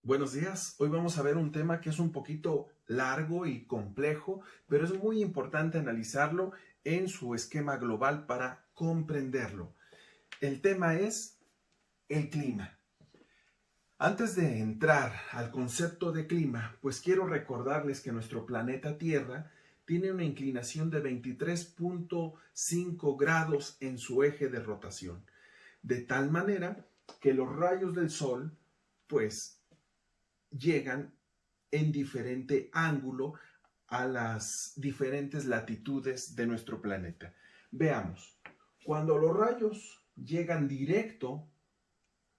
Buenos días. Hoy vamos a ver un tema que es un poquito largo y complejo, pero es muy importante analizarlo en su esquema global para comprenderlo. El tema es el clima. Antes de entrar al concepto de clima, pues quiero recordarles que nuestro planeta Tierra tiene una inclinación de 23.5 grados en su eje de rotación, de tal manera que los rayos del Sol, pues, llegan en diferente ángulo a las diferentes latitudes de nuestro planeta. Veamos, cuando los rayos llegan directo,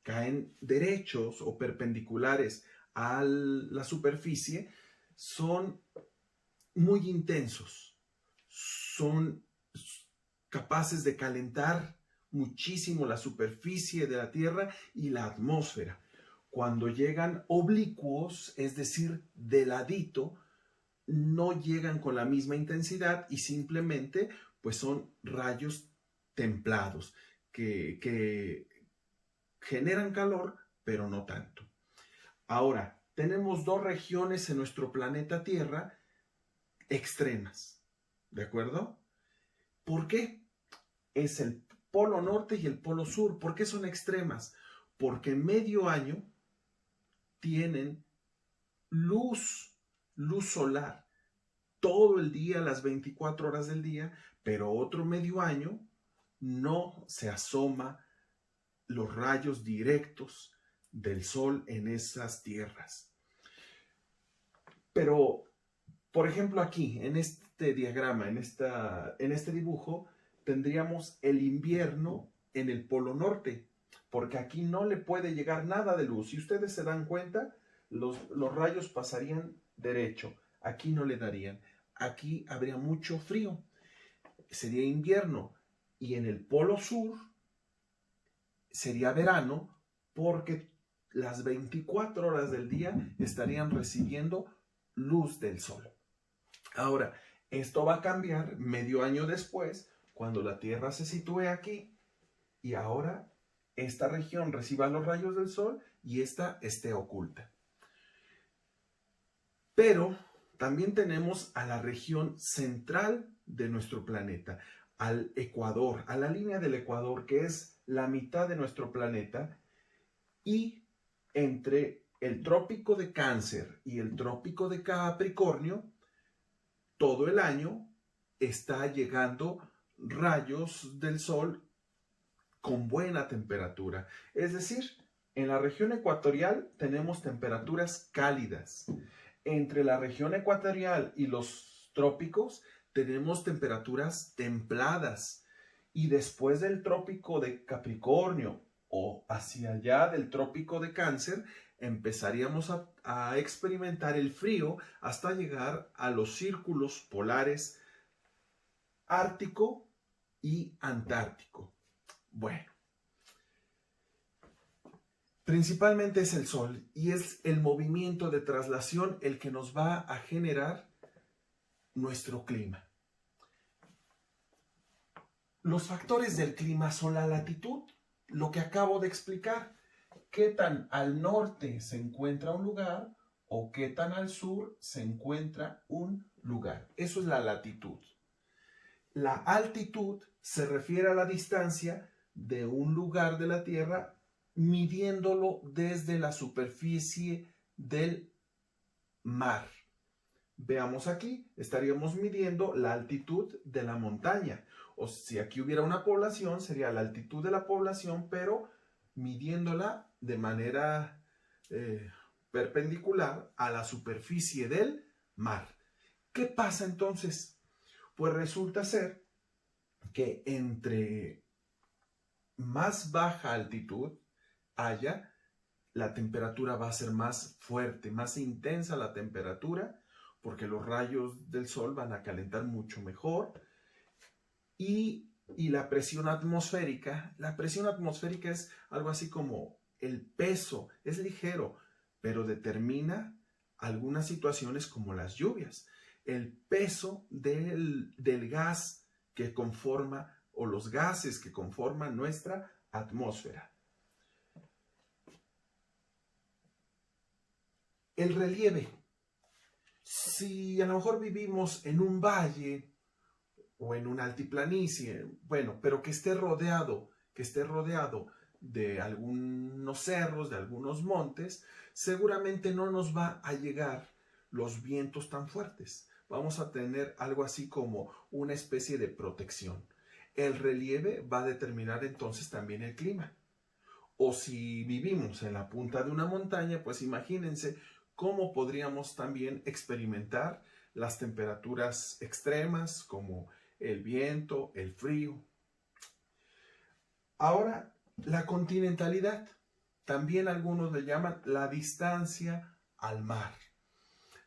caen derechos o perpendiculares a la superficie, son muy intensos, son capaces de calentar muchísimo la superficie de la Tierra y la atmósfera. Cuando llegan oblicuos, es decir, de ladito, no llegan con la misma intensidad y simplemente pues son rayos templados que generan calor, pero no tanto. Ahora, tenemos dos regiones en nuestro planeta Tierra extremas, ¿de acuerdo? ¿Por qué? Es el polo norte y el polo sur. ¿Por qué son extremas? Porque medio año tienen luz solar, todo el día, las 24 horas del día, pero otro medio año no se asoma los rayos directos del sol en esas tierras. Pero, por ejemplo, aquí, en este diagrama, en este dibujo, tendríamos el invierno en el polo norte, porque aquí no le puede llegar nada de luz. Si ustedes se dan cuenta, los rayos pasarían derecho, aquí no le darían. Aquí habría mucho frío, sería invierno, y en el polo sur sería verano, porque las 24 horas del día estarían recibiendo luz del sol. Ahora, esto va a cambiar medio año después, cuando la Tierra se sitúe aquí y ahora esta región reciba los rayos del sol y esta esté oculta. Pero también tenemos a la región central de nuestro planeta, al Ecuador, a la línea del Ecuador, que es la mitad de nuestro planeta, y entre el trópico de Cáncer y el trópico de Capricornio, todo el año está llegando rayos del sol con buena temperatura. Es decir, en la región ecuatorial tenemos temperaturas cálidas. Entre la región ecuatorial y los trópicos tenemos temperaturas templadas. Y después del trópico de Capricornio o hacia allá del trópico de Cáncer, empezaríamos a experimentar el frío hasta llegar a los círculos polares ártico y antártico. Bueno, principalmente es el Sol y es el movimiento de traslación el que nos va a generar nuestro clima. Los factores del clima son la latitud, lo que acabo de explicar, qué tan al norte se encuentra un lugar o qué tan al sur se encuentra un lugar. Eso es la latitud. La altitud se refiere a la distancia de un lugar de la Tierra midiéndolo desde la superficie del mar. Veamos aquí, estaríamos midiendo la altitud de la montaña. O si aquí hubiera una población, sería la altitud de la población, pero midiéndola de manera perpendicular a la superficie del mar. ¿Qué pasa entonces? Pues resulta ser que entre más baja altitud haya, la temperatura va a ser más fuerte, más intensa la temperatura, porque los rayos del sol van a calentar mucho mejor. Y la presión atmosférica es algo así como el peso, es ligero, pero determina algunas situaciones como las lluvias. El peso del gas que conforma, o los gases que conforman nuestra atmósfera. El relieve. Si a lo mejor vivimos en un valle o en una altiplanicie, bueno, pero que esté rodeado de algunos cerros, de algunos montes, seguramente no nos va a llegar los vientos tan fuertes. Vamos a tener algo así como una especie de protección. El relieve va a determinar entonces también el clima. O si vivimos en la punta de una montaña, pues imagínense cómo podríamos también experimentar las temperaturas extremas como el viento, el frío. Ahora, la continentalidad. También algunos le llaman la distancia al mar.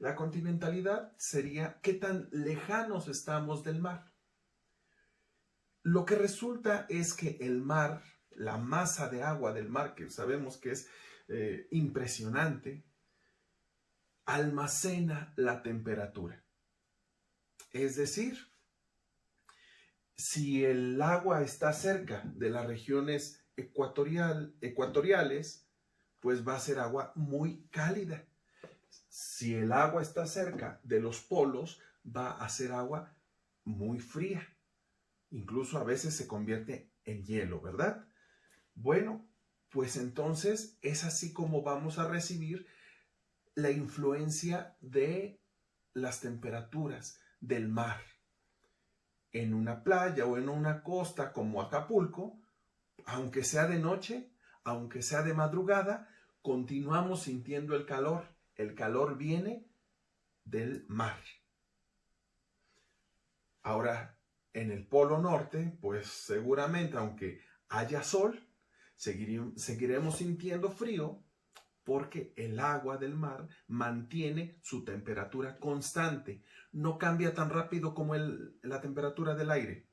La continentalidad sería qué tan lejanos estamos del mar. Lo que resulta es que el mar, la masa de agua del mar, que sabemos que es impresionante, almacena la temperatura. Es decir, si el agua está cerca de las regiones ecuatoriales, pues va a ser agua muy cálida. Si el agua está cerca de los polos, va a ser agua muy fría. Incluso a veces se convierte en hielo, ¿verdad? Bueno, pues entonces es así como vamos a recibir la influencia de las temperaturas del mar. En una playa o en una costa como Acapulco, aunque sea de noche, aunque sea de madrugada, continuamos sintiendo el calor. El calor viene del mar. Ahora, en el Polo Norte, pues seguramente, aunque haya sol, seguiremos sintiendo frío porque el agua del mar mantiene su temperatura constante. No cambia tan rápido como la temperatura del aire.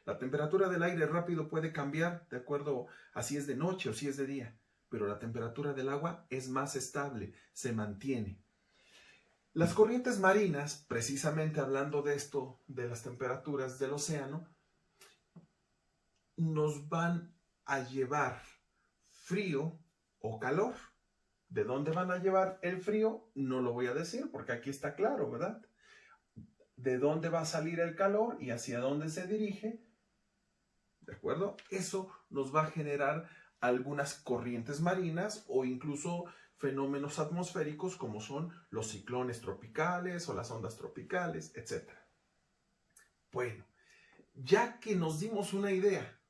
La temperatura del aire rápido puede cambiar de acuerdo a si es de noche o si es de día, pero la temperatura del agua es más estable, se mantiene. Las corrientes marinas, precisamente hablando de esto, de las temperaturas del océano, nos van a llevar frío o calor. ¿De dónde van a llevar el frío? No lo voy a decir porque aquí está claro, ¿verdad? ¿De dónde va a salir el calor y hacia dónde se dirige? ¿De acuerdo? Eso nos va a generar algunas corrientes marinas o incluso fenómenos atmosféricos como son los ciclones tropicales o las ondas tropicales, etc. Bueno, ya que nos dimos una idea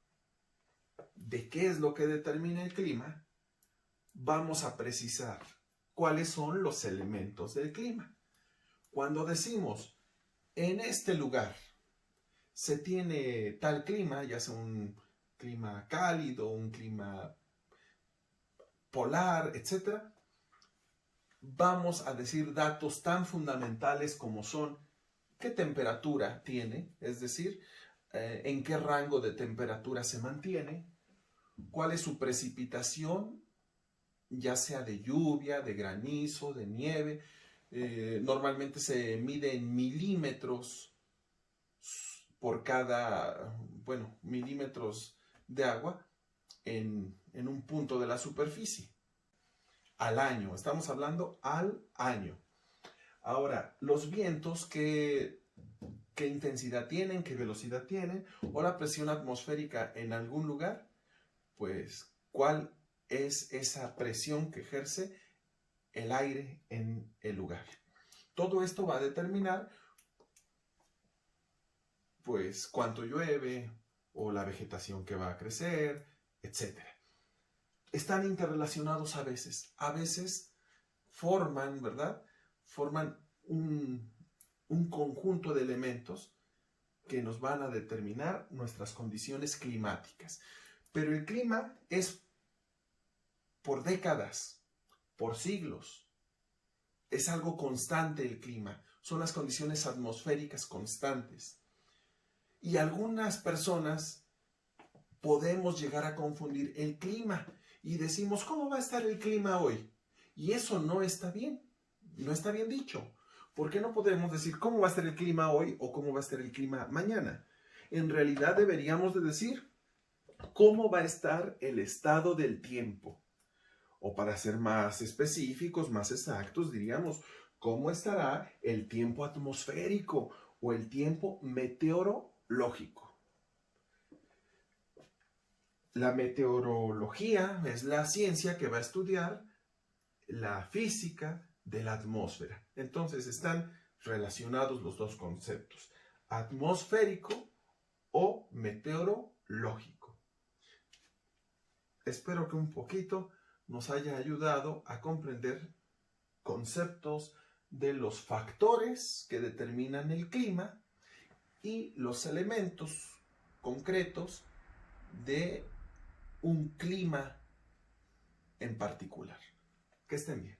de qué es lo que determina el clima, vamos a precisar cuáles son los elementos del clima. Cuando decimos, en este lugar se tiene tal clima, ya sea un clima cálido, un clima polar, etc., vamos a decir datos tan fundamentales como son qué temperatura tiene, es decir, en qué rango de temperatura se mantiene, cuál es su precipitación, ya sea de lluvia, de granizo, de nieve. Normalmente se mide en milímetros por cada, milímetros de agua en un punto de la superficie. Al año, estamos hablando al año. Ahora, los vientos, ¿qué intensidad tienen? ¿Qué velocidad tienen? O la presión atmosférica en algún lugar, pues, ¿cuál es esa presión que ejerce el aire en el lugar? Todo esto va a determinar, pues, cuánto llueve o la vegetación que va a crecer, etc. Están interrelacionados a veces forman, ¿verdad? Forman un conjunto de elementos que nos van a determinar nuestras condiciones climáticas. Pero el clima es por décadas, por siglos. Es algo constante el clima. Son las condiciones atmosféricas constantes. Y algunas personas podemos llegar a confundir el clima y decimos, ¿cómo va a estar el clima hoy? Y eso no está bien. No está bien dicho. ¿Por qué no podemos decir cómo va a estar el clima hoy o cómo va a estar el clima mañana? En realidad deberíamos de decir cómo va a estar el estado del tiempo. O para ser más específicos, más exactos, diríamos, ¿cómo estará el tiempo atmosférico o el tiempo meteorológico? La meteorología es la ciencia que va a estudiar la física de la atmósfera. Entonces están relacionados los dos conceptos, atmosférico o meteorológico. Espero que un poquito nos haya ayudado a comprender conceptos de los factores que determinan el clima y los elementos concretos de un clima en particular. Que estén bien.